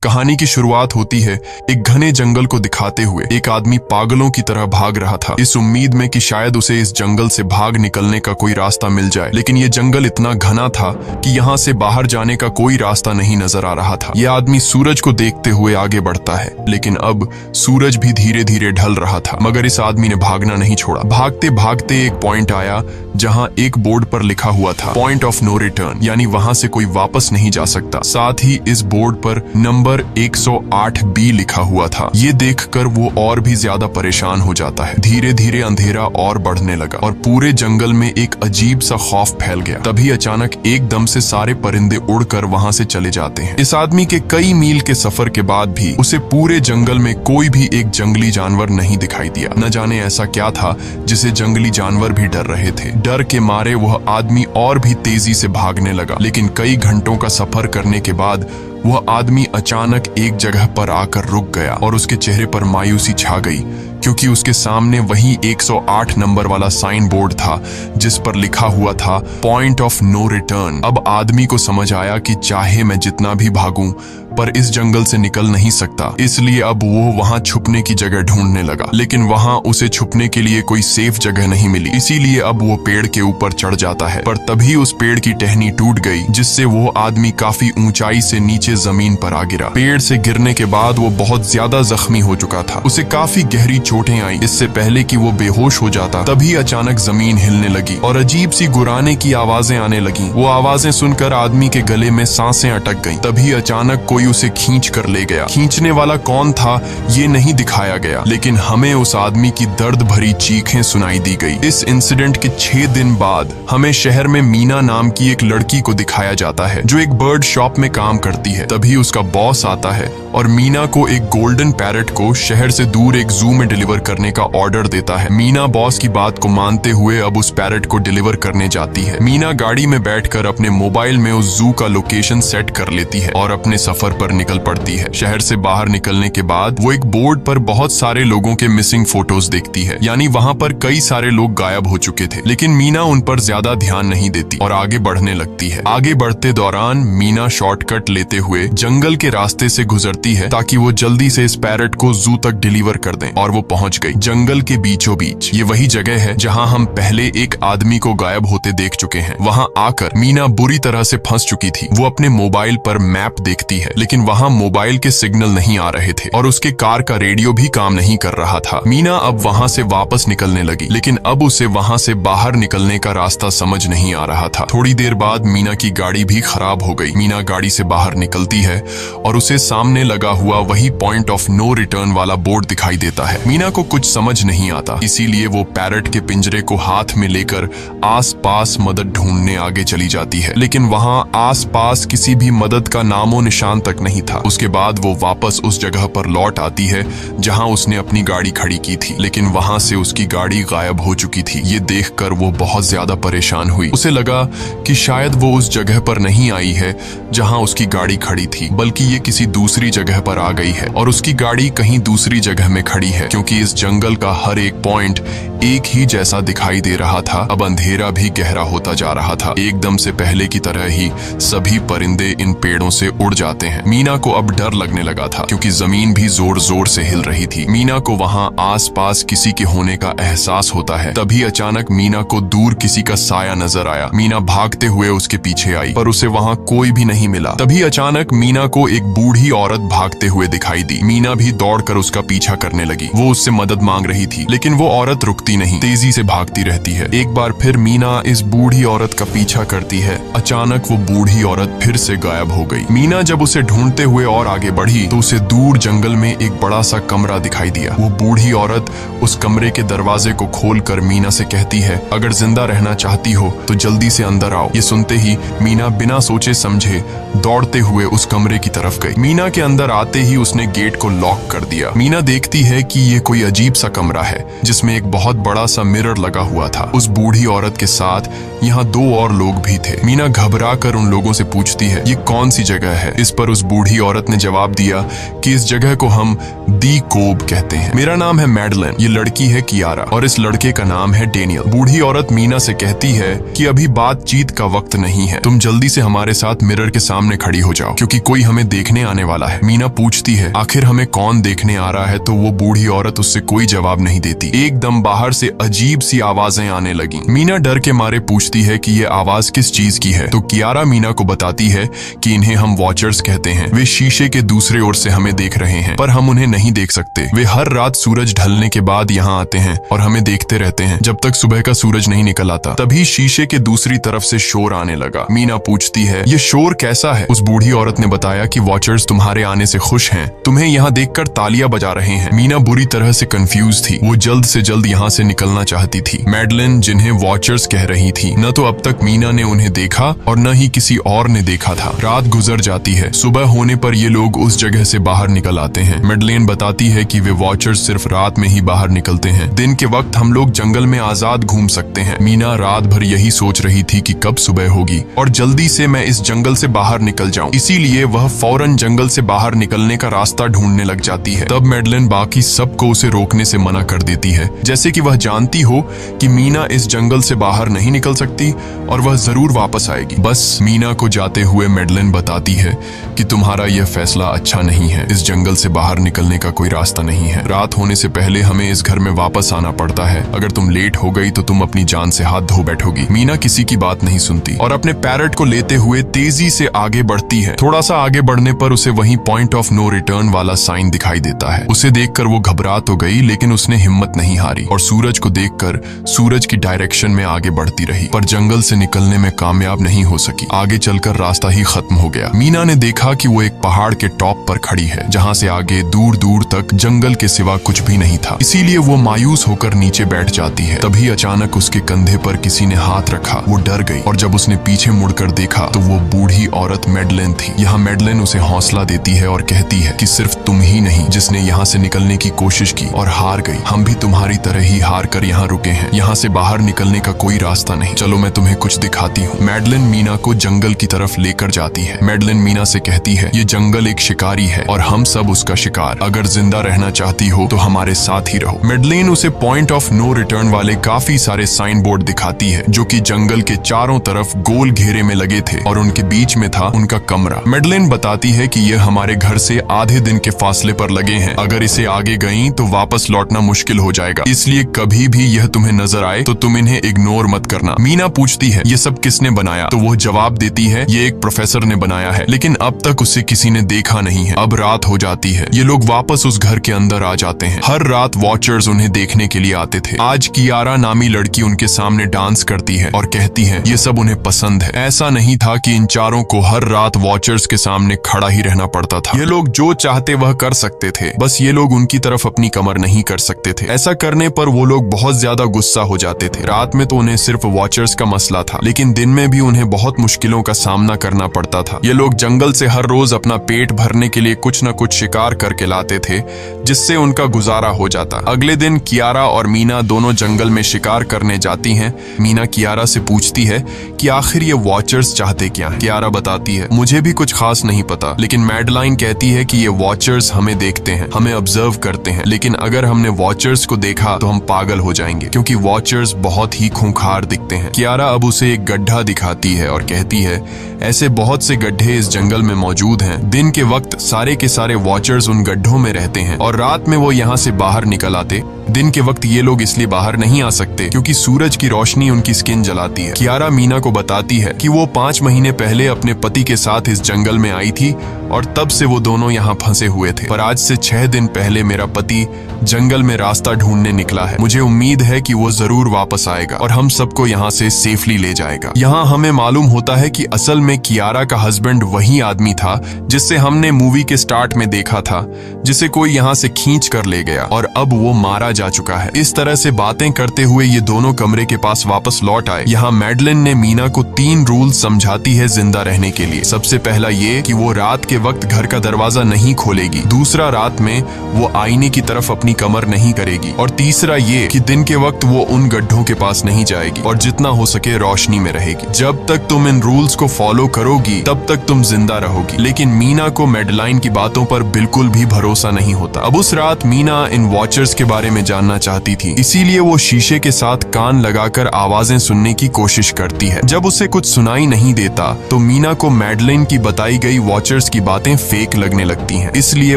कहानी की शुरुआत होती है एक घने जंगल को दिखाते हुए। एक आदमी पागलों की तरह भाग रहा था, इस उम्मीद में कि शायद उसे इस जंगल से भाग निकलने का कोई रास्ता मिल जाए। लेकिन ये जंगल इतना घना था कि यहाँ से बाहर जाने का कोई रास्ता नहीं नजर आ रहा था। यह आदमी सूरज को देखते हुए आगे बढ़ता है, लेकिन अब सूरज भी धीरे धीरे ढल रहा था। मगर इस आदमी ने भागना नहीं छोड़ा। भागते भागते एक पॉइंट आया जहाँ एक बोर्ड पर लिखा हुआ था पॉइंट ऑफ नो रिटर्न, यानी वहां से कोई वापस नहीं जा सकता। साथ ही इस बोर्ड पर नंबर 108B लिखा हुआ था। ये देखकर वो और भी ज्यादा परेशान हो जाता है। धीरे धीरे अंधेरा और बढ़ने लगा और पूरे जंगल में एक अजीब सा खौफ फैल गया। तभी अचानक एकदम से सारे परिंदे उड़कर वहां से चले जाते हैं। इस आदमी के कई मील के सफर के बाद भी उसे पूरे जंगल में कोई भी एक जंगली जानवर नहीं दिखाई दिया। न जाने ऐसा क्या था जिसे जंगली जानवर भी डर रहे थे। डर के मारे वह आदमी और भी तेजी से भागने लगा। लेकिन कई घंटों का सफर करने के बाद वह आदमी अचानक एक जगह पर आकर रुक गया और उसके चेहरे पर मायूसी छा गई, क्योंकि उसके सामने वही 108 नंबर वाला साइन बोर्ड था जिस पर लिखा हुआ था पॉइंट ऑफ नो रिटर्न। अब आदमी को समझ आया कि चाहे मैं जितना भी भागूं पर इस जंगल से निकल नहीं सकता। इसलिए अब वो वहां छुपने की जगह ढूंढने लगा, लेकिन वहां उसे छुपने के लिए कोई सेफ जगह नहीं मिली। इसीलिए अब वो पेड़ के ऊपर चढ़ जाता है, पर तभी उस पेड़ की टहनी टूट गई, जिससे वो आदमी काफी ऊंचाई से नीचे जमीन पर आ गिरा। पेड़ से गिरने के बाद वो बहुत ज्यादा जख्मी हो चुका था। उसे काफी गहरी चोटें आई। इससे पहले कि वो बेहोश हो जाता, तभी अचानक जमीन हिलने लगी और अजीब सी गुर्राने की आवाजें आने लगी। वो आवाजें सुनकर आदमी के गले में सांसें अटक गईं। तभी अचानक कोई उसे खींच कर ले गया। खींचने वाला कौन था ये नहीं दिखाया गया, लेकिन हमें उस आदमी की दर्द भरी चीखें सुनाई दी गई। इस इंसिडेंट के 6 दिन बाद हमें शहर में मीना नाम की एक लड़की को दिखाया जाता है, जो एक बर्ड शॉप में काम करती है। तभी उसका बॉस आता है और मीना को एक गोल्डन पैरट को शहर से दूर एक जू में डिलीवर करने का ऑर्डर देता है। मीना बॉस की बात को मानते हुए अब उस पैरट को डिलीवर करने जाती है। मीना गाड़ी में बैठकर अपने मोबाइल में उस जू का लोकेशन सेट कर लेती है और अपने सफर पर निकल पड़ती है। शहर से बाहर निकलने के बाद वो एक बोर्ड पर बहुत सारे लोगों के मिसिंग फोटोज देखती है, यानी वहाँ पर कई सारे लोग गायब हो चुके थे। लेकिन मीना उन पर ज्यादा ध्यान नहीं देती और आगे बढ़ने लगती है। आगे बढ़ते दौरान मीना शॉर्टकट लेते हुए जंगल के रास्ते से गुजरती है ताकि वो जल्दी से इस पैरट को जू तक डिलीवर कर दें, और वो पहुंच गई जंगल के बीचों बीच। ये वही जगह है जहां हम पहले एक आदमी को गायब होते देख चुके हैं। वहां आकर मीना बुरी तरह से फंस चुकी थी। वो अपने मोबाइल पर मैप देखती है, लेकिन वहां मोबाइल के सिग्नल नहीं आ रहे थे और उसके कार का रेडियो भी काम नहीं कर रहा था। मीना अब वहां से वापस निकलने लगी, लेकिन अब उसे वहां से बाहर निकलने का रास्ता समझ नहीं आ रहा था। थोड़ी देर बाद मीना की गाड़ी भी खराब हो गई। मीना गाड़ी से बाहर निकलती है और उसे सामने लगा हुआ वही पॉइंट ऑफ नो रिटर्न वाला बोर्ड दिखाई देता है। मीना को कुछ समझ नहीं आता, इसीलिए वो पैरट के पिंजरे को हाथ में लेकर आसपास मदद ढूंढने आगे चली जाती है, लेकिन वहां आसपास किसी भी मदद का नामो निशान तक नहीं था। उसके बाद वो वापस उस जगह पर लौट आती है जहां उसने अपनी गाड़ी खड़ी की थी, लेकिन वहां से उसकी गाड़ी गायब हो चुकी थी। ये देखकर वो बहुत ज्यादा परेशान हुई। उसे लगा कि शायद वो उस जगह पर नहीं आई है जहां उसकी गाड़ी खड़ी थी, बल्कि ये किसी दूसरी जगह पर आ गई है और उसकी गाड़ी कहीं दूसरी जगह में खड़ी है, क्योंकि इस जंगल का हर एक पॉइंट एक ही जैसा दिखाई दे रहा था। अब अंधेरा भी गहरा होता जा रहा था। एकदम से पहले की तरह ही सभी परिंदे इन पेड़ों से उड़ जाते हैं। मीना को अब डर लगने लगा था, क्योंकि जमीन भी जोर जोर से हिल रही थी। मीना को वहां आसपास किसी के होने का एहसास होता है। तभी अचानक मीना को दूर किसी का साया नजर आया। मीना भागते हुए उसके पीछे आई, पर उसे वहां कोई भी नहीं मिला। तभी अचानक मीना को एक बूढ़ी औरत भागते हुए दिखाई दी। मीना भी दौड़कर उसका पीछा करने लगी। वो उससे मदद मांग रही थी, लेकिन वो औरत रुकती नहीं, तेजी से भागती रहती है। एक बार फिर मीना इस बूढ़ी औरत का पीछा करती है। अचानक वो बूढ़ी औरत फिर से गायब हो गई। मीना जब उसे ढूंढते हुए और आगे बढ़ी तो उसे दूर जंगल में एक बड़ा सा कमरा दिखाई दिया। वो बूढ़ी औरत उस कमरे के दरवाजे को खोलकर मीना से कहती है, अगर जिंदा रहना चाहती हो तो जल्दी से अंदर आओ। ये सुनते ही मीना बिना सोचे समझे दौड़ते हुए उस कमरे की तरफ गई। मीना के अंदर आते ही उसने गेट को लॉक कर दिया। मीना देखती है कि ये कोई अजीब सा कमरा है जिसमें एक बहुत बड़ा सा मिरर लगा हुआ था। उस बूढ़ी औरत के साथ यहाँ 2 और लोग भी थे। मीना घबरा कर उन लोगों से पूछती है, ये कौन सी जगह है? इस पर उस बूढ़ी औरत ने जवाब दिया कि इस जगह को हम दी कोब कहते हैं। मेरा नाम है मैडलिन, ये लड़की है कियारा और इस लड़के का नाम है डेनियल। बूढ़ी औरत मीना से कहती है कि अभी बातचीत का वक्त नहीं है, तुम जल्दी से हमारे साथ मिरर के सामने खड़ी हो जाओ। क्योंकि कोई हमें देखने आने वाला है। मीना पूछती है आखिर हमें कौन देखने आ रहा है, तो वो बूढ़ी औरत उससे कोई जवाब नहीं देती। एकदम बाहर से अजीब सी आवाजें आने लगी। मीना डर के मारे पूछती है कि ये आवाज किस चीज की है, तो कियारा मीना को बताती है कि इन्हें हम वॉचर्स कहते हैं। वे शीशे के दूसरे ओर से हमें देख रहे हैं, पर हम उन्हें नहीं देख सकते। वे हर रात सूरज ढलने के बाद यहाँ आते हैं और हमें देखते रहते हैं जब तक सुबह का सूरज नहीं निकल आता। तभी शीशे के दूसरी तरफ से शोर आने लगा। मीना पूछती है ये शोर कैसा है? उस बूढ़ी औरत ने बताया कि वॉचर्स तुम्हारे आने से खुश हैं, तुम्हें यहाँ देखकर तालियां बजा रहे हैं। मीना बुरी तरह से कंफ्यूज थी। वो जल्द से जल्द यहाँ से निकलना चाहती थी। मैडलिन जिन्हें वॉचर्स कह रही थी, न तो अब तक मीना ने उन्हें देखा और न ही किसी और ने देखा था। रात गुजर जाती है। सुबह होने पर ये लोग उस जगह से बाहर निकल आते हैं। मैडलिन बताती है कि वे वॉचर्स सिर्फ रात में ही बाहर निकलते हैं। दिन के वक्त हम लोग जंगल में आजाद घूम सकते हैं। मीना रात भर यही सोच रही थी कि कब सुबह होगी और जल्दी से मैं इस जंगल से बाहर निकल जाऊं। इसीलिए वह फौरन जंगल से बाहर निकलने का रास्ता ढूंढने लग जाती है। तब मैडलिन बाकी सबको उसे रोकने से मना कर देती है, जैसे कि वह जानती हो कि मीना इस जंगल से बाहर नहीं निकल सकती और वह जरूर वापस आएगी। बस मीना को जाते हुए मैडलिन बताती है कि तुम्हारा यह फैसला अच्छा नहीं है। इस जंगल से बाहर निकलने का कोई रास्ता नहीं है। रात होने से पहले हमें इस घर में वापस आना पड़ता है। अगर तुम लेट हो गई तो तुम अपनी जान से हाथ धो बैठोगी। मीना किसी की बात नहीं सुनती और अपने पैरट को लेते हुए तेजी से आगे बढ़ती है। थोड़ा सा आगे बढ़ने पर उसे वहीं पॉइंट ऑफ नो रिटर्न वाला साइन दिखाई देता है। उसे देखकर वो घबरा तो गई, लेकिन उसने हिम्मत नहीं हारी और सूरज को देखकर सूरज की डायरेक्शन में आगे बढ़ती रही, पर जंगल से निकलने में कामयाब नहीं हो सकी। आगे चलकर रास्ता ही खत्म हो गया। मीना ने देखा कि वो एक पहाड़ के टॉप पर खड़ी है, जहाँ से आगे दूर दूर तक जंगल के सिवा कुछ भी नहीं था। इसीलिए वो मायूस होकर नीचे बैठ जाती है। तभी अचानक उसके कंधे पर किसी ने हाथ रखा। वो डर गई और जब उसने पीछे मुड़कर देखा तो वो बूढ़ी औरत मैडलिन थी। यहाँ मैडलिन उसे हौसला देती है और कहती है कि सिर्फ तुम ही नहीं जिसने यहाँ से निकलने की कोशिश की और हार गई। हम भी तुम्हारी तरह ही हार कर यहाँ रुके हैं। यहाँ से बाहर निकलने का कोई रास्ता नहीं। चलो मैं तुम्हें कुछ दिखाती हूँ। मैडलिन मीना को जंगल की तरफ लेकर जाती है। मैडलिन मीना से कहती है ये जंगल एक शिकारी है और हम सब उसका शिकार। अगर जिंदा रहना चाहती हो तो हमारे साथ ही रहो। मैडलिन उसे पॉइंट ऑफ नो रिटर्न वाले काफी सारे साइन बोर्ड दिखाती है, जो कि जंगल के चारों तरफ गोल घेरे में लगे थे और उनके बीच में था उनका कमरा। मैडलिन बताती है कि यह हमारे घर से आधे दिन के फासले पर लगे हैं। अगर इसे आगे गई तो वापस लौटना मुश्किल हो जाएगा, इसलिए कभी भी यह तुम्हें नजर आए तो तुम इन्हें इग्नोर मत करना। मीना पूछती है ये सब किसने बनाया, तो वो जवाब देती है ये एक प्रोफेसर ने बनाया है, लेकिन अब तक उसे किसी ने देखा नहीं है। अब रात हो जाती है। ये लोग वापस उस घर के अंदर आ जाते हैं। हर रात वॉचर्स उन्हें देखने के लिए आते थे। आज कियारा नामी लड़की उनके सामने डांस करती है और कहती है ये सब उन्हें पसंद है। ऐसा नहीं था कि इन चारों को हर रात वॉचर्स के सामने खड़ा ही रहना पड़ता था। ये लोग जो चाहते वह कर सकते थे, बस ये लोग उनकी तरफ अपनी कमर नहीं कर सकते थे। ऐसा करने पर वो लोग बहुत ज्यादा गुस्सा हो जाते थे। रात में तो उन्हें सिर्फ वॉचर्स का मसला था, लेकिन दिन में भी उन्हें बहुत मुश्किलों का सामना करना पड़ता था। ये लोग जंगल से हर रोज अपना पेट भरने के लिए कुछ न कुछ शिकार करके लाते थे, जिससे उनका गुजारा हो जाता। अगले दिन कियारा और मीना दोनों जंगल में शिकार करने जाती हैं। मीना कियारा से पूछती है कि आखिर ये वॉचर्स चाहते क्या हैं। कियारा बताती है मुझे भी कुछ खास नहीं पता, लेकिन मैडलाइन कहती है कि ये वॉचर्स हमें देखते हैं, हमें ऑब्जर्व करते हैं, लेकिन अगर हमने वॉचर्स को देखा तो हम पागल हो जाएंगे, क्योंकि वॉचर्स बहुत ही खूंखार दिखते हैं। कियारा अब उसे एक गड्ढा दिखाती है और कहती है ऐसे बहुत से गड्ढे इस जंगल में मौजूद हैं। दिन के वक्त सारे के सारे वॉचर्स उन गड्ढों में रहते हैं और रात में वो यहाँ से बाहर निकल आते। दिन के वक्त ये लोग इसलिए बाहर नहीं आ सकते क्योंकि सूरज की रोशनी उनकी स्किन जलाती है। कियारा मीना को बताती है कि वो 5 महीने पहले अपने पति के साथ इस जंगल में आई थी और तब से वो दोनों यहाँ फंसे हुए थे, पर आज से 6 दिन पहले मेरा पति जंगल में रास्ता ढूंढने निकला है। मुझे उम्मीद है कि वो जरूर वापस आएगा और हम सबको यहाँ से सेफली ले जाएगा। यहाँ हमें मालूम होता है कि असल में कियारा का हस्बैंड वही आदमी था जिससे हमने मूवी के स्टार्ट में देखा था, जिसे कोई यहाँ से खींच कर ले गया और अब वो मारा जा चुका है। इस तरह से बातें करते हुए ये दोनों कमरे के पास वापस लौट आए। यहाँ मैडलिन ने मीना को 3 रूल समझाती है जिंदा रहने के लिए। सबसे पहला ये कि वो रात के के वक्त घर का दरवाजा नहीं खोलेगी, दूसरा रात में वो आईने की तरफ अपनी कमर नहीं करेगी, और तीसरा ये कि दिन के वक्त वो उन गड्ढों के पास नहीं जाएगी और जितना हो सके रोशनी में रहेगी। जब तक तुम इन रूल्स को फॉलो करोगी तब तक तुम जिंदा रहोगी। लेकिन मीना को मैडलाइन की बातों पर बिल्कुल भी भरोसा नहीं होता। अब उस रात मीना इन वॉचर्स के बारे में जानना चाहती थी, इसीलिए वो शीशे के साथ कान लगाकर आवाजें सुनने की कोशिश करती है। जब उसे कुछ सुनाई नहीं देता तो मीना को मैडलाइन की बताई गई वॉचर्स की बातें फेक लगने लगती हैं। इसलिए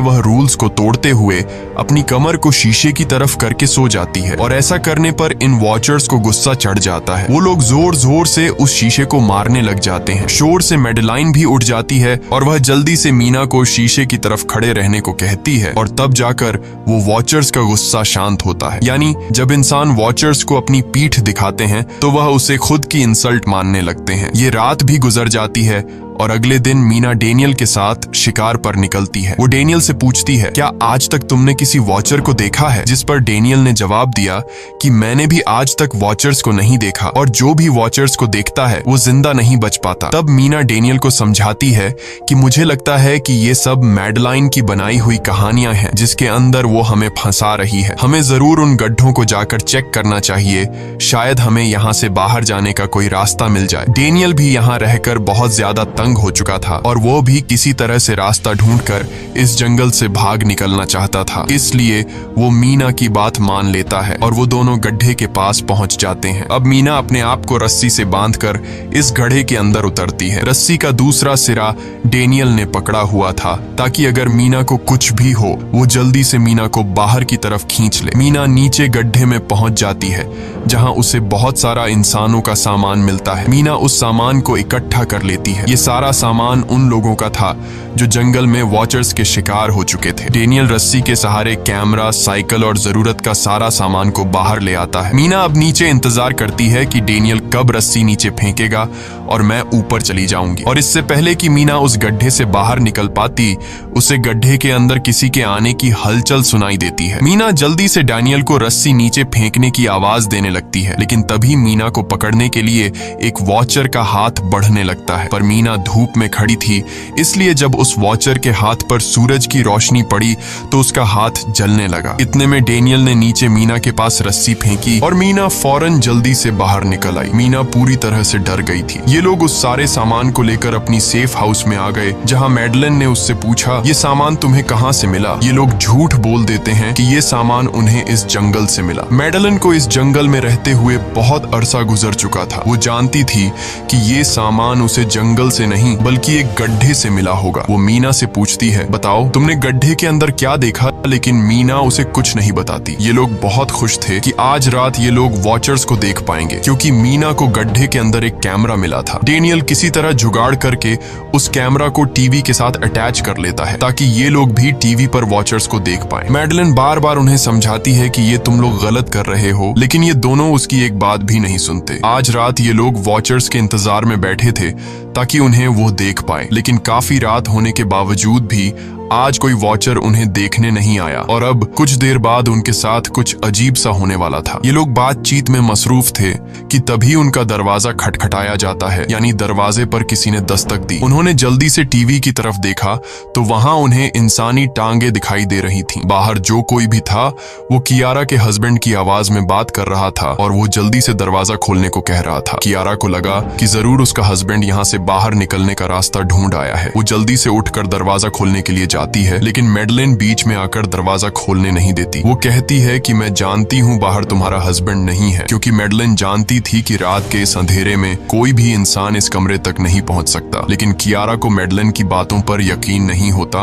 वह रूल्स को तोड़ते हुए अपनी कमर को शीशे की तरफ करके सो जाती है, और ऐसा करने पर इन वॉचर्स को गुस्सा चढ़ जाता है। वो लोग जोर जोर से उस शीशे को मारने लग जाते हैं। शोर से मैडलाइन भी उठ जाती है और वह जल्दी से मीना को शीशे की तरफ खड़े रहने को कहती है, और तब जाकर वो वॉचर्स का गुस्सा शांत होता है। यानी जब इंसान वॉचर्स को अपनी पीठ दिखाते हैं तो वह उसे खुद की इंसल्ट मानने लगते हैं। ये रात भी गुजर जाती है और अगले दिन मीना डेनियल के साथ शिकार पर निकलती है। वो डेनियल से पूछती है, क्या आज तक तुमने किसी वॉचर को देखा है? जिस पर डेनियल ने जवाब दिया कि मैंने भी आज तक वॉचर्स को नहीं देखा, और जो भी वॉचर्स को देखता है वो जिंदा नहीं बच पाता। तब मीना डेनियल को समझाती है कि मुझे लगता है कि ये सब मैडलाइन की बनाई हुई कहानियां हैं जिसके अंदर वो हमें फंसा रही है। हमें जरूर उन गड्ढों को जाकर चेक करना चाहिए, शायद हमें यहाँ से बाहर जाने का कोई रास्ता मिल जाए। डेनियल भी यहाँ रहकर बहुत ज्यादा तंग हो चुका था और वो भी किसी तरह से रास्ता ढूंढकर इस जंगल से भाग निकलना चाहता था। इसलिए वो मीना की बात मान लेता है और वो दोनों गड्ढे के पास पहुंच जाते हैं। अब मीना अपने आप को रस्सी से बांधकर इस गड्ढे के अंदर उतरती है। रस्सी का दूसरा सिरा डेनियल ने पकड़ा हुआ था ताकि अगर मीना को कुछ भी हो वो जल्दी से मीना को बाहर की तरफ खींच ले। मीना नीचे गड्ढे में पहुंच जाती है जहां उसे बहुत सारा इंसानों का सामान मिलता है। मीना उस सामान को इकट्ठा कर लेती है। ये सारा सामान उन लोगों का था जो जंगल में वॉचर्स के शिकार हो चुके थे। डेनियल रस्सी के सहारे कैमरा, साइकिल और जरूरत का सारा सामान को बाहर ले आता है। मीना अब नीचे इंतजार करती है कि डेनियल कब रस्सी नीचे फेंकेगा और मैं ऊपर चली जाऊंगी। और इससे पहले कि मीना उस गड्ढे से बाहर निकल पाती, उसे गड्ढे के अंदर किसी के आने की हलचल सुनाई देती है। मीना जल्दी से डेनियल को रस्सी नीचे फेंकने की आवाज देने लगती है, लेकिन तभी मीना को पकड़ने के लिए एक वॉचर का हाथ बढ़ने लगता है। पर मीना धूप में खड़ी थी, इसलिए जब उस वॉचर के हाथ पर सूरज की रोशनी पड़ी तो उसका हाथ जलने लगा। इतने में डेनियल ने नीचे मीना के पास रस्सी फेंकी और मीना फौरन जल्दी से बाहर निकल आई। मीना पूरी तरह से डर गई थी। ये लोग उस सारे सामान को लेकर अपनी सेफ हाउस में आ गए, जहां मैडलाइन ने उससे पूछा, ये सामान तुम्हें कहां से मिला? ये लोग झूठ बोल देते हैं कि ये सामान उन्हें इस जंगल से मिला। मैडलाइन को इस जंगल में रहते हुए बहुत अरसा गुजर चुका था। वो जानती थी कि ये सामान उसे जंगल से नहीं बल्कि एक गड्ढे से मिला होगा। वो मीना से पूछती है, बताओ तुमने गड्ढे के अंदर क्या देखा? लेकिन मीना उसे कुछ नहीं बताती। ये लोग बहुत खुश थे कि आज रात ये लोग वॉचर्स को देख पाएंगे, क्योंकि मीना को गड्ढे के अंदर एक कैमरा मिला था। डेनियल किसी तरह जुगाड़ करके उस कैमरा को टीवी के साथ अटैच कर लेता है ताकि ये लोग भी टीवी पर वॉचर्स को देख पाएं। मैडलाइन बार बार उन्हें समझाती है कि ये तुम लोग गलत कर रहे हो, लेकिन ये दोनों उसकी एक बात भी नहीं सुनते। आज रात ये लोग वॉचर्स के इंतजार में बैठे थे ताकि उन्हें वो देख पाए, लेकिन काफी रात होने के बावजूद भी आज कोई वॉचर उन्हें देखने नहीं आया। और अब कुछ देर बाद उनके साथ कुछ अजीब सा होने वाला था। ये लोग बातचीत में मसरूफ थे कि तभी उनका दरवाजा खटखटाया जाता है, यानी दरवाजे पर किसी ने दस्तक दी। उन्होंने जल्दी से टीवी की तरफ देखा तो वहां उन्हें इंसानी टांगे दिखाई दे रही थीं। बाहर जो कोई भी था वो कियारा के हस्बैंड की आवाज में बात कर रहा था और वो जल्दी से दरवाजा खोलने को कह रहा था। कियारा को लगा कि जरूर उसका हस्बैंड यहाँ से बाहर निकलने का रास्ता ढूंढ आया है। वो जल्दी से उठकर दरवाजा खोलने के लिए जाती है, लेकिन मैडलाइन बीच में आकर दरवाजा खोलने नहीं देती। वो कहती है कि मैं जानती हूँ बाहर तुम्हारा हस्बैंड नहीं है, क्योंकि मैडलाइन जानती थी कि रात के इस अंधेरे में कोई भी इंसान इस कमरे तक नहीं पहुंच सकता। लेकिन कियारा को मैडलाइन की बातों पर यकीन नहीं होता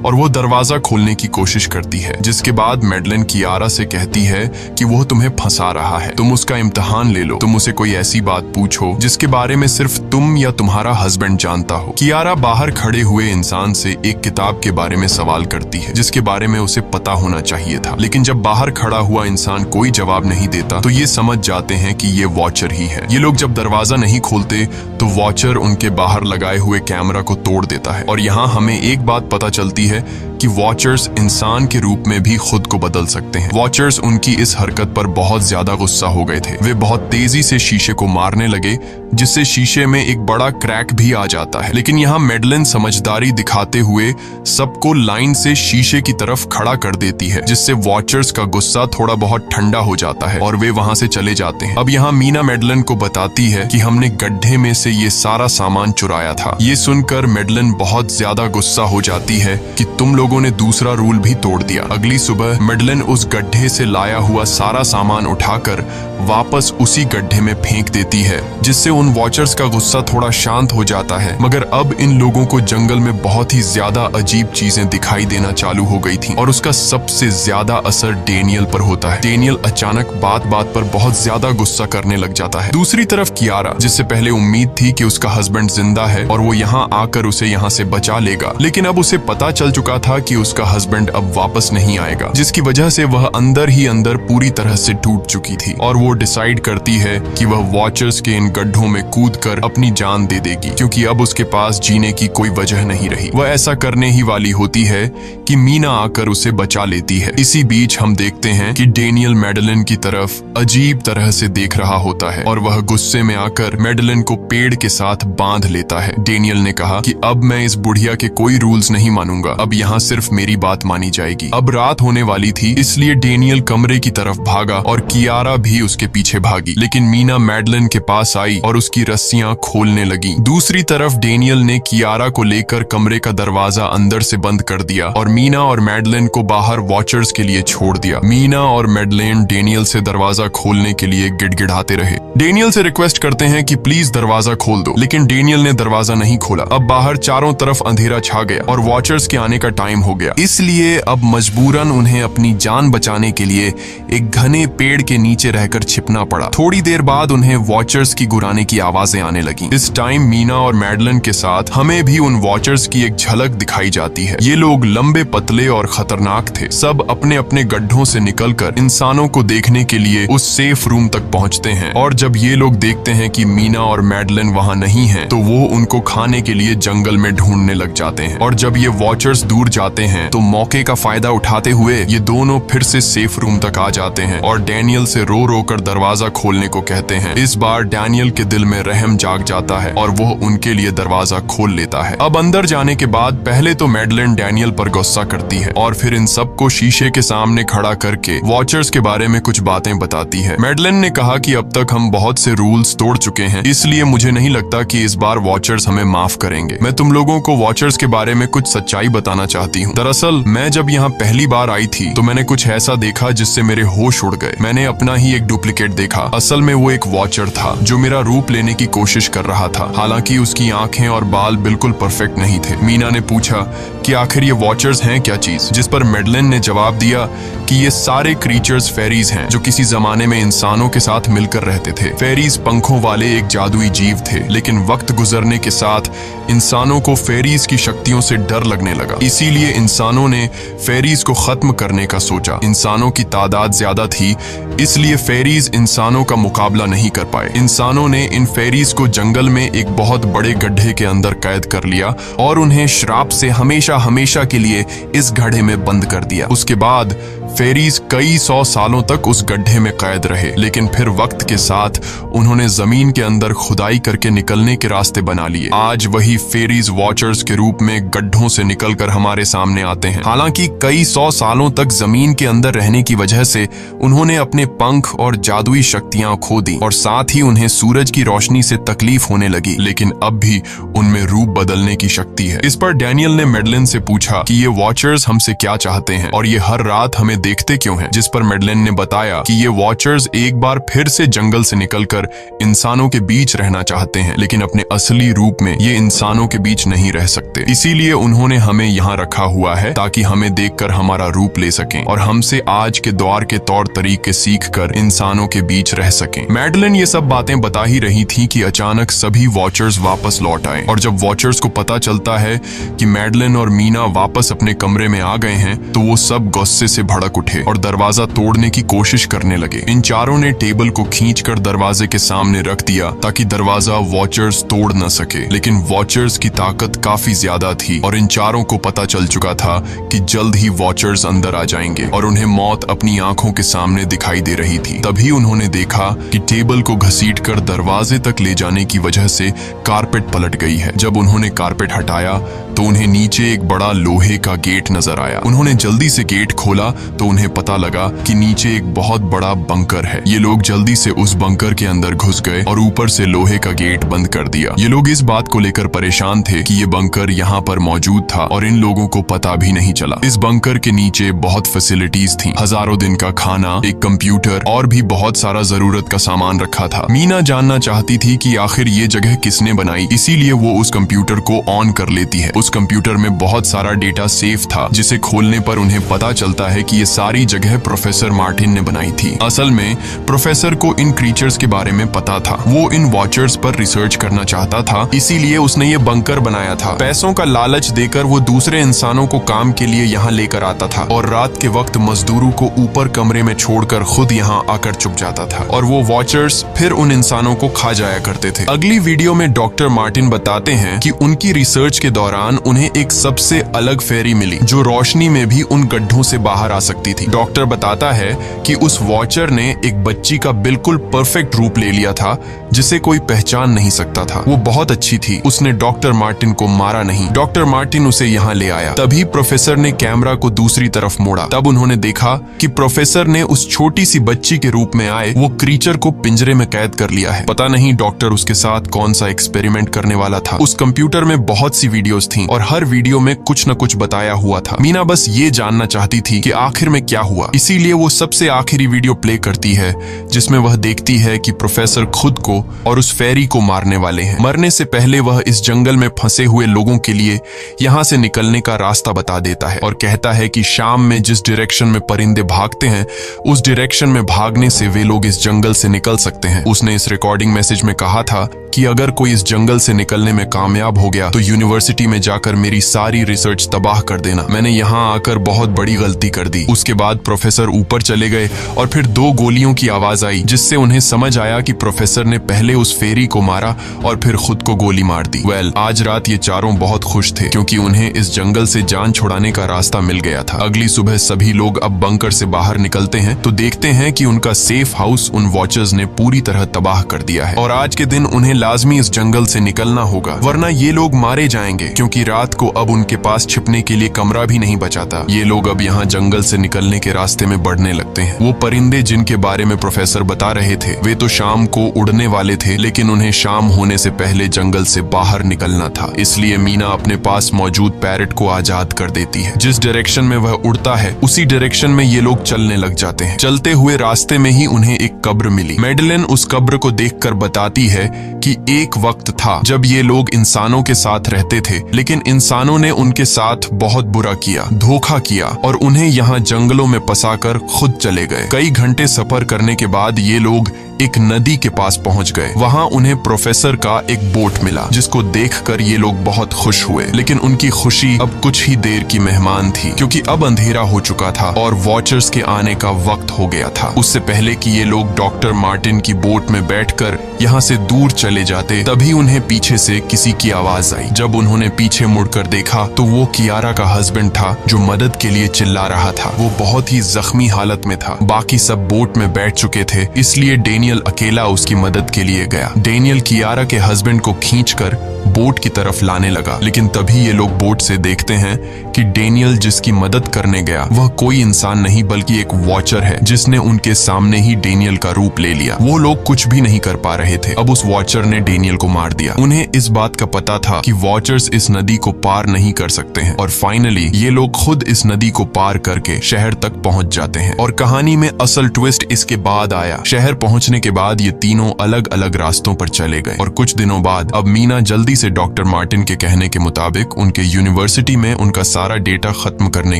और वो दरवाजा खोलने की कोशिश करती है, जिसके बाद मैडलाइन कियारा से कहती है कि वो तुम्हें फंसा रहा है, तुम उसका इम्तिहान ले लो, तुम उसे कोई ऐसी बात पूछो जिसके बारे में सिर्फ तुम या तुम्हारा हस्बैंड जानता हो। कियारा बाहर खड़े हुए इंसान से एक किताब के बारे बारे में सवाल करती है, जिसके बारे में उसे पता होना चाहिए था। लेकिन जब बाहर खड़ा हुआ इंसान कोई जवाब नहीं देता तो ये समझ जाते हैं कि ये वॉचर ही है। ये लोग जब दरवाजा नहीं खोलते तो वॉचर उनके बाहर लगाए हुए कैमरा को तोड़ देता है। और यहाँ हमें एक बात पता चलती है कि वॉचर्स इंसान के रूप में भी खुद को बदल सकते हैं। वॉचर्स उनकी इस हरकत पर बहुत ज्यादा गुस्सा हो गए थे। वे बहुत तेजी से शीशे को मारने लगे, जिससे शीशे में एक बड़ा क्रैक भी आ जाता है। लेकिन यहाँ मैडलिन समझदारी दिखाते हुए सबको लाइन से शीशे की तरफ खड़ा कर देती है, जिससे वॉचर्स का गुस्सा थोड़ा बहुत ठंडा हो जाता है और वे वहां से चले जाते हैं। अब यहाँ मीना मैडलिन को बताती है कि हमने गड्ढे में से ये सारा सामान चुराया था। ये सुनकर मैडलिन बहुत ज्यादा गुस्सा हो जाती है कि तुम लोगों ने दूसरा रूल भी तोड़ दिया। अगली सुबह मैडलिन उस गड्ढे से लाया हुआ सारा सामान उठाकर वापस उसी गड्ढे में फेंक देती है, जिससे उन वॉचर्स का गुस्सा थोड़ा शांत हो जाता है। मगर अब इन लोगों को जंगल में बहुत ही ज्यादा अजीब चीजें दिखाई देना चालू हो गई थी और उसका सबसे ज्यादा असर डेनियल पर होता है। डेनियल अचानक बात बात पर बहुत ज्यादा गुस्सा करने लग जाता है। दूसरी तरफ कियारा, जिससे पहले उम्मीद थी कि उसका हस्बैंड जिंदा है और वो यहाँ आकर उसे यहाँ से बचा लेगा, लेकिन अब उसे पता चल चुका था कि उसका हस्बैंड अब वापस नहीं आएगा, जिसकी वजह से वह अंदर ही अंदर पूरी तरह से टूट चुकी थी। और वो डिसाइड करती है कि वह वॉचर्स के इन गड्ढों में कूदकर अपनी जान दे देगी, क्योंकि अब उसके पास जीने की कोई वजह नहीं रही। वह ऐसा करने ही वाली होती है कि मीना आकर उसे बचा लेती है। इसी बीच हम देखते हैं कि डेनियल मैडलिन की तरफ अजीब तरह से देख रहा होता है और वह गुस्से में आकर मैडलिन को पेड़ के साथ बांध लेता है। डेनियल ने कहा कि अब मैं इस बुढ़िया के कोई रूल्स नहीं मानूंगा, अब यहाँ सिर्फ मेरी बात मानी जाएगी। अब रात होने वाली थी, इसलिए डेनियल कमरे की तरफ भागा और कियारा भी उसके पीछे भागी। लेकिन मीना मैडलिन के पास आई और उसकी रस्सियां खोलने लगी। दूसरी तरफ डेनियल ने कियारा को लेकर कमरे का दरवाजा अंदर से बंद कर दिया और मीना और मैडलिन को बाहर वॉचर्स के लिए छोड़ दिया। मीना और मैडलिन डेनियल से दरवाजा खोलने के लिए गिड़गिड़ाते रहे। डेनियल से रिक्वेस्ट करते हैं कि प्लीज दरवाजा खोल दो, लेकिन डेनियल ने दरवाजा नहीं खोला। अब बाहर चारों तरफ अंधेरा छा गया और वॉचर्स के आने का टाइम हो गया, इसलिए अब मजबूरन उन्हें अपनी जान बचाने के लिए एक घने पेड़ के नीचे रहकर छिपना पड़ा। थोड़ी देर बाद उन्हें वॉचर्स की गुराने की आवाजें आने लगी। इस टाइम मीना और मैडलिन के साथ हमें भी उन वॉचर्स की एक झलक दिखाई जाती है। ये लोग लंबे पतले और खतरनाक थे। सब अपने अपने गड्ढों से निकलकर इंसानों को देखने के लिए उस सेफ रूम तक पहुंचते हैं और जब ये लोग देखते हैं कि मीना और मैडलिन वहां नहीं हैं, तो वो उनको खाने के लिए जंगल में ढूंढने लग जाते हैं। और जब ये वॉचर्स दूर जाते हैं तो मौके का फायदा उठाते हुए ये दोनों फिर से सेफ रूम तक आ जाते हैं और डेनियल से रो रो कर दरवाजा खोलने को कहते हैं। इस बार डेनियल के दिल में रहम जाग जाता है और वो उनके लिए दरवाजा खोल लेता है। अब अंदर जाने के बाद पहले तो मैडलिन डेनियल पर गुस्सा करती है और फिर इन सबको शीशे के सामने खड़ा करके वॉचर्स के बारे में कुछ बातें बताती है। मैडलिन ने कहा कि अब तक हम बहुत से रूल्स तोड़ चुके हैं, इसलिए मुझे नहीं लगता कि इस बार वॉचर्स हमें माफ करेंगे। मैं तुम लोगों को वॉचर्स के बारे में कुछ सच्चाई बताना चाहती हूँ। दरअसल मैं जब यहाँ पहली बार आई थी तो मैंने कुछ ऐसा देखा जिससे मेरे होश उड़ गए। मैंने अपना ही एक डुप्लीकेट देखा। असल में वो एक वॉचर था जो मेरा रूप लेने की कोशिश कर रहा था। हालांकि उसकी आंखें और बाल बिल्कुल परफेक्ट नहीं थे। मीना ने पूछा कि आखिर ये वॉचर्स हैं क्या चीज, जिस पर मैडलिन ने जवाब दिया कि ये सारे क्रीचर्स फेरीज हैं जो किसी जमाने में इंसानों के साथ मिलकर रहते थे। फेरीज पंखों वाले एक जादुई जीव थे, लेकिन वक्त गुजरने के साथ इंसानों को फेरीज की शक्तियों से डर लगने लगा। इसीलिए इंसानों ने फेरीज को खत्म करने का सोचा। इंसानों की तादाद ज्यादा थी, इसलिए फेरीज इंसानों का मुकाबला नहीं कर पाए। इंसानों ने इन फेरीज को जंगल में एक बहुत बड़े गड्ढे के अंदर कैद कर लिया और उन्हें श्राप से हमेशा हमेशा के लिए इस गड्ढे में बंद कर दिया। उसके बाद फेरीज कई 100 सालों तक उस गड्ढे में कैद रहे, लेकिन फिर वक्त के साथ उन्होंने जमीन के अंदर खुदाई करके निकलने के रास्ते बना लिए। आज वही फेरीज वॉचर्स के रूप में गड्ढों से निकलकर हमारे सामने आते हैं। हालांकि कई 100 सालों तक जमीन के अंदर रहने की वजह से उन्होंने अपने पंख और जादुई शक्तियां खो दी और साथ ही उन्हें सूरज की रोशनी से तकलीफ होने लगी, लेकिन अब भी उनमें रूप बदलने की शक्ति है। इस पर डेनियल ने मैडलिन से पूछा कि ये वॉचर्स हमसे क्या चाहते हैं और ये हर रात हमें देखते क्यों हैं? जिस पर मैडलेन ने बताया कि ये वॉचर्स एक बार फिर से जंगल से निकलकर इंसानों के बीच रहना चाहते हैं, लेकिन अपने असली रूप में ये इंसानों के बीच नहीं रह सकते। इसीलिए उन्होंने हमें यहाँ रखा हुआ है ताकि हमें देखकर हमारा रूप ले सकें और हमसे आज के दौर के तौर तरीके सीखकर इंसानों के बीच रह सकें। मैडलेन ये सब बातें बता ही रही थी कि अचानक सभी वॉचर्स वापस लौट आए और जब वॉचर्स को पता चलता है कि मैडलेन और मीना वापस अपने कमरे में आ गए हैं तो वो सब गुस्से से भड़क उठे और दरवाजा तोड़ने की कोशिश करने लगे। इन चारों ने टेबल को खींचकर दरवाजे के सामने रख दिया ताकि दरवाजा वॉचर्स तोड़ न सके, लेकिन वॉचर्स की ताकत काफी ज्यादा थी और इन चारों को पता चल चुका था कि जल्द ही वॉचर्स अंदर आ जाएंगे और उन्हें मौत अपनी आंखों के सामने दिखाई दे रही थी। तभी उन्होंने देखा कि टेबल को घसीटकर दरवाजे तक ले जाने की वजह से कारपेट पलट गई है। जब उन्होंने कारपेट हटाया तो उन्हें नीचे एक बड़ा लोहे का गेट नजर आया। उन्होंने जल्दी से गेट खोला तो उन्हें पता लगा कि नीचे एक बहुत बड़ा बंकर है। ये लोग जल्दी से उस बंकर के अंदर घुस गए और ऊपर से लोहे का गेट बंद कर दिया। ये लोग इस बात को लेकर परेशान थे कि ये बंकर यहाँ पर मौजूद था और इन लोगों को पता भी नहीं चला। इस बंकर के नीचे बहुत फैसिलिटीज थी, हजारों दिन का खाना, एक कंप्यूटर और भी बहुत सारा जरूरत का सामान रखा था। मीना जानना चाहती थी कि आखिर ये जगह किसने बनाई, इसीलिए वो उस कंप्यूटर को ऑन कर लेती है। उस कंप्यूटर में बहुत सारा डेटा सेफ था, जिसे खोलने पर उन्हें पता चलता है कि ये सारी जगह प्रोफेसर मार्टिन ने बनाई थी। असल में प्रोफेसर को इन क्रीचर्स के बारे में पता था। वो इन वॉचर्स पर रिसर्च करना चाहता था, इसीलिए उसने ये बंकर बनाया था। पैसों का लालच देकर वो दूसरे इंसानों को काम के लिए यहाँ लेकर आता था और रात के वक्त मजदूरों को ऊपर कमरे में छोड़कर खुद यहाँ आकर छुप जाता था और वो वॉचर्स फिर उन इंसानों को खा जाया करते थे। अगली वीडियो में डॉक्टर मार्टिन बताते हैं कि उनकी रिसर्च के दौरान उन्हें एक सबसे अलग फेरी मिली जो रोशनी में भी उन गड्ढों से बाहर आ सकती थी। डॉक्टर बताता है कि उस वॉचर ने एक बच्ची का बिल्कुल परफेक्ट रूप ले लिया था जिसे कोई पहचान नहीं सकता था। वो बहुत अच्छी थी, उसने डॉक्टर मार्टिन को मारा नहीं। डॉक्टर मार्टिन उसे यहाँ ले आया। तभी प्रोफेसर ने कैमरा को दूसरी तरफ मोड़ा। तब उन्होंने देखा कि प्रोफेसर ने उस छोटी सी बच्ची के रूप में आए वो क्रीचर को पिंजरे में कैद कर लिया है। पता नहीं डॉक्टर उसके साथ कौन सा एक्सपेरिमेंट करने वाला था। उस कंप्यूटर में बहुत सी वीडियोस थीं और हर वीडियो में कुछ न कुछ बताया हुआ था। मीना बस ये जानना चाहती थी कि आखिर में क्या हुआ, इसीलिए वो सबसे आखिरी वीडियो प्ले करती है जिसमें वह देखती है कि प्रोफेसर खुद को और उस फेरी को मारने वाले हैं। मरने से पहले वह इस जंगल में फंसे हुए लोगों के लिए यहाँ से निकलने का रास्ता बता देता है और कहता है कि शाम में जिस डायरेक्शन में परिंदे भागते हैं उस डायरेक्शन में भागने से वे लोग इस जंगल से निकल सकते हैं। उसने इस रिकॉर्डिंग मैसेज में कहा था कि अगर कोई इस जंगल से निकलने में कामयाब हो गया तो यूनिवर्सिटी में जाकर मेरी सारी रिसर्च तबाह कर देना। मैंने यहाँ आकर बहुत बड़ी गलती कर दी। उसके बाद प्रोफेसर ऊपर चले गए और फिर 2 गोलियों की आवाज आई जिससे उन्हें समझ आया कि प्रोफेसर ने पहले उस फेरी को मारा और फिर खुद को गोली मार दी। आज रात ये चारों बहुत खुश थे क्योंकि उन्हें इस जंगल से जान छुड़ाने का रास्ता मिल गया था। अगली सुबह सभी लोग अब बंकर से बाहर निकलते हैं तो देखते हैं कि उनका सेफ हाउस उन वॉचर्स ने पूरी तरह तबाह कर दिया है और आज के दिन उन्हें लाजमी इस जंगल से निकलना होगा वरना ये लोग मारे जाएंगे क्योंकि रात को अब उनके पास छिपने के लिए कमरा भी नहीं बचा था। ये लोग अब यहाँ जंगल से निकलने के रास्ते में बढ़ने लगते हैं। वो परिंदे जिनके बारे में प्रोफेसर बता रहे थे वे तो शाम को उड़ने वाले थे, लेकिन उन्हें शाम होने से पहले जंगल से बाहर निकलना था। इसलिए मीना अपने पास मौजूद पैरेट को आजाद कर देती है। जिस डायरेक्शन में वह उड़ता है उसी डायरेक्शन में ये लोग चलने लग जाते हैं। चलते हुए रास्ते में ही उन्हें एक कब्र मिली। मैडलेन उस कब्र को देखकर बताती है कि एक वक्त था जब ये लोग इंसानों के साथ रहते थे, लेकिन इंसानों ने उनके साथ बहुत बुरा किया, धोखा किया और उन्हें यहाँ जंगलों में फंसाकर खुद चले गए। कई घंटे सफर करने के बाद ये लोग एक नदी के पास पहुंच गए। वहां उन्हें प्रोफेसर का एक बोट मिला जिसको देखकर ये लोग बहुत खुश हुए, लेकिन उनकी खुशी अब कुछ ही देर की मेहमान थी क्योंकि अब अंधेरा हो चुका था और वॉचर्स के आने का वक्त हो गया था। उससे पहले कि ये लोग डॉक्टर मार्टिन की बोट में बैठकर यहाँ से दूर चले जाते तभी उन्हें पीछे से किसी की आवाज आई। जब उन्होंने पीछे मुड़कर देखा तो वो कियारा का हस्बैंड था जो मदद के लिए चिल्ला रहा था। वो बहुत ही जख्मी हालत में था। बाकी सब बोट में बैठ चुके थे, इसलिए डेनियल अकेला उसकी मदद के लिए गया। डेनियल कियारा के हस्बैंड को खींचकर बोट की तरफ लाने लगा। लेकिन तभी ये लोग बोट से देखते हैं कि डेनियल जिसकी मदद करने गया वह कोई इंसान नहीं बल्कि एक वॉचर है, जिसने उनके सामने ही डेनियल का रूप ले लिया। वो लोग कुछ भी नहीं कर पा रहे थे। अब उस वॉचर ने डेनियल को मार दिया। उन्हें इस बात का पता था कि वॉचर्स इस नदी को पार नहीं कर सकते हैं और फाइनली ये लोग खुद इस नदी को पार करके शहर तक पहुंच जाते हैं। और कहानी में असल ट्विस्ट इसके बाद आया। शहर पहुंचने के बाद ये तीनों अलग अलग रास्तों पर चले गए और कुछ दिनों बाद अब मीना जल्दी से डॉक्टर मार्टिन के कहने के मुताबिक उनके यूनिवर्सिटी में उनका सारा डेटा खत्म करने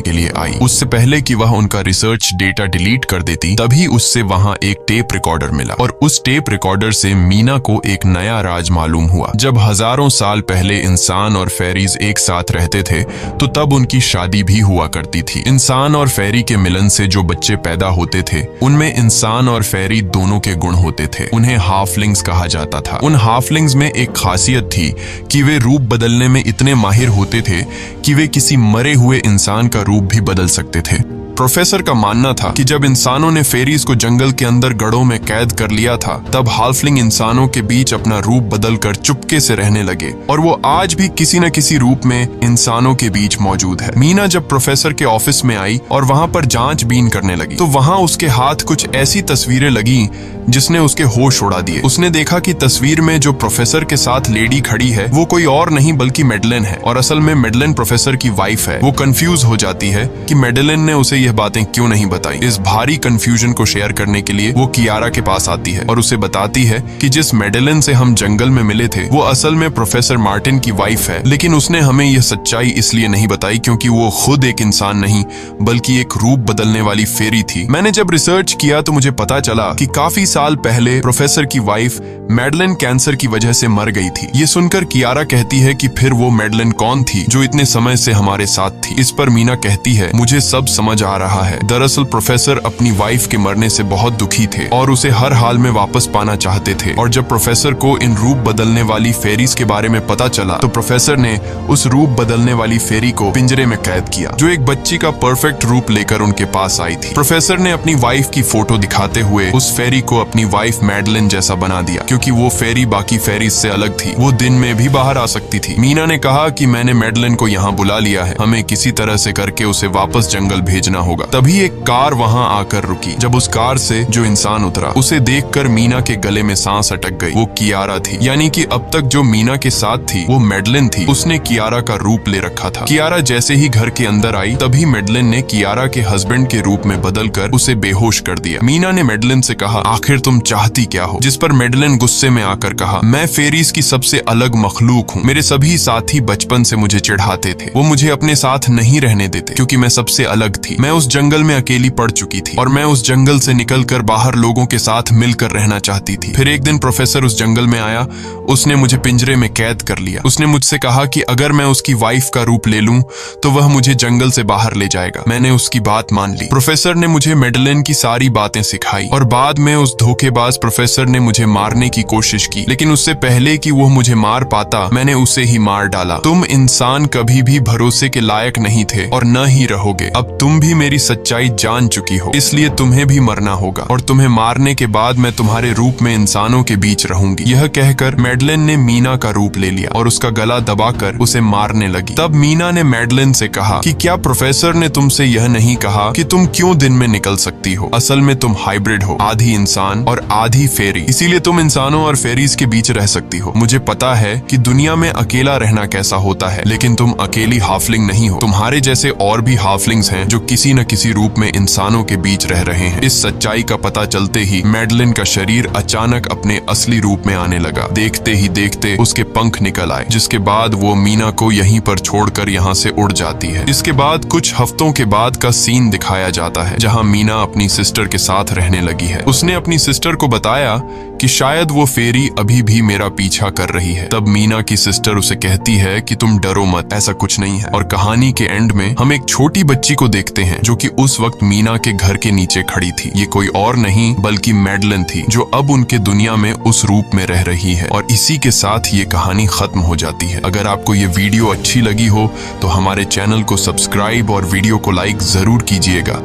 के लिए आई। उससे पहले कि वह उनका रिसर्च डेटा डिलीट कर देती, तभी उससे वहां एक टेप रिकॉर्डर मिला और उस टेप रिकॉर्डर से मीना को एक नया राज मालूम हुआ। जब हजारों साल पहले इंसान और फेरीज एक साथ रहते थे तो तब उनकी शादी भी हुआ करती थी। इंसान और फेरी के मिलन से जो बच्चे पैदा होते थे उनमें इंसान और फेरी दोनों के गुण होते थे। उन्हें हाफलिंग्स कहा जाता था। उन हाफलिंग्स में एक खासियत थी कि वे रूप बदलने में इतने माहिर होते थे कि वे किसी मरे हुए इंसान का रूप भी बदल सकते थे। प्रोफेसर का मानना था कि जब इंसानों ने फेरीज को जंगल के अंदर गढ़ों में कैद कर लिया था, तब हाफलिंग इंसानों के बीच अपना रूप बदलकर चुपके से रहने लगे और वो आज भी किसी न किसी रूप में इंसानों के बीच मौजूद है। मीना जब प्रोफेसर के ऑफिस में आई और वहां पर जांचबीन करने लगी तो वहां उसके हाथ कुछ ऐसी तस्वीरें लगी जिसने उसके होश उड़ा दिए। उसने देखा कि तस्वीर में जो प्रोफेसर के साथ लेडी खड़ी है वो कोई और नहीं बल्कि मेडलिन है और असल में मेडलिन प्रोफेसर की वाइफ है। वो कंफ्यूज हो जाती है कि मेडलिन ने उसे यह बातें क्यों नहीं बताई। इस भारी कंफ्यूजन को शेयर करने के लिए वो कियारा के पास आती है और उसे बताती है कि जिस मेडलिन से हम जंगल में मिले थे वो असल में प्रोफेसर मार्टिन की वाइफ है, लेकिन उसने हमें यह सच्चाई इसलिए नहीं बताई क्योंकि वो खुद एक इंसान नहीं बल्कि एक रूप बदलने वाली फेरी थी। मैंने जब रिसर्च किया तो मुझे पता चला कि काफी साल पहले प्रोफेसर की वाइफ मेडलिन कैंसर की वजह से मर गई थी। ये सुनकर कियारा कहती है कि फिर वो मेडलिन कौन थी जो इतने समय से हमारे साथ थी। इस पर मीना कहती है, मुझे सब समझ आ रहा है। दरअसल प्रोफेसर अपनी वाइफ के मरने से बहुत दुखी थे और उसे हर हाल में वापस पाना चाहते थे और जब प्रोफेसर को इन रूप बदलने वाली फेरीज के बारे में पता चला तो प्रोफेसर ने उस रूप बदलने वाली फेरी को पिंजरे में कैद किया जो एक बच्ची का परफेक्ट रूप लेकर उनके पास आई थी। प्रोफेसर ने अपनी वाइफ की फोटो दिखाते हुए उस फेरी को अपनी वाइफ मेडलिन जैसा बना दिया क्योंकि वो फेरी बाकी फेरीज से अलग थी। वो दिन में भी बाहर आ सकती थी। मीना ने कहा कि मैंने मेडलिन को यहाँ बुला लिया है, हमें किसी तरह से करके उसे वापस जंगल भेजना होगा। तभी एक कार वहाँ आकर रुकी। जब उस कार से जो इंसान उतरा उसे देखकर मीना के गले में सांस अटक गई। वो कियारा थी, यानी कि अब तक जो मीना के साथ थी वो मेडलिन थी। उसने कियारा का रूप ले रखा था। कियारा जैसे ही घर के अंदर आई तभी मेडलिन ने कियारा के हस्बैंड के रूप में बदलकर उसे बेहोश कर दिया। मीना ने मेडलिन से कहा, आखिर तुम चाहती क्या हो? जिस पर मेडलिन गुस्से में आकर कहा, मैं फेरीज की सबसे अलग मखलूक हूँ। मेरे सभी साथी बचपन से मुझे चिढ़ाते थे। वो मुझे अपने साथ नहीं रहने देते क्योंकि मैं सबसे अलग थी। मैं उस जंगल में अकेली पड़ चुकी थी और मैं उस जंगल से निकलकर बाहर लोगों के साथ मिलकर रहना चाहती थी। फिर एक दिन प्रोफेसर उस जंगल में आया। उसने मुझे पिंजरे में कैद कर लिया। उसने मुझसे कहा कि अगर मैं उसकी वाइफ का रूप ले लूं तो वह मुझे जंगल से बाहर ले जाएगा। मैंने उसकी बात मान ली। प्रोफेसर ने मुझे मेडलिन की सारी बातें सिखाई और बाद में उस धोखेबाज प्रोफेसर ने मुझे मारने की कोशिश की, लेकिन उससे पहले कि वो मुझे मार पाता मैंने उसे ही मार डाला। तुम इंसान कभी भी भरोसे के लायक नहीं थे और न ही रहोगे। अब तुम भी मेरी सच्चाई जान चुकी हो, इसलिए तुम्हें भी मरना होगा और तुम्हें मारने के बाद मैं तुम्हारे रूप में इंसानों के बीच रहूंगी। यह कहकर मेडलिन ने मीना का रूप ले लिया और उसका गला दबाकर उसे मारने लगी। तब मीना ने मेडलिन से कहा कि क्या प्रोफेसर ने तुमसे यह नहीं कहा कि तुम क्यों दिन में निकल सकती हो? असल में तुम हाइब्रिड हो, आधी इंसान और आधी फेरी, इसीलिए तुम इंसानों और फेरीज के बीच रह सकती हो। मुझे पता है कि दुनिया में अकेला रहना कैसा होता है, लेकिन तुम अकेली हाफलिंग नहीं हो। तुम्हारे जैसे और भी हाफलिंग्स हैं जो किसी न किसी रूप में इंसानों के बीच रह रहे हैं। इस सच्चाई का पता चलते ही मेडलिन का शरीर अचानक अपने असली रूप में आने लगा। देखते ही देखते उसके पंख निकल आए, जिसके बाद वो मीना को यहीं पर छोड़कर यहाँ से उड़ जाती है। इसके बाद कुछ हफ्तों के बाद का सीन दिखाया जाता है जहाँ मीना अपनी सिस्टर के साथ रहने लगी है। उसने अपनी सिस्टर को बताया कि शायद वो फेरी अभी भी मेरा पीछा कर रही है। तब मीना की सिस्टर उसे कहती है कि तुम डरो मत, ऐसा कुछ नहीं है। और कहानी के एंड में हम एक छोटी बच्ची को देखते हैं जो कि उस वक्त मीना के घर के नीचे खड़ी थी। ये कोई और नहीं बल्कि मेडलिन थी जो अब उनके दुनिया में उस रूप में रह रही है। और इसी के साथ ये कहानी खत्म हो जाती है। अगर आपको ये वीडियो अच्छी लगी हो तो हमारे चैनल को सब्सक्राइब और वीडियो को लाइक जरूर कीजिएगा।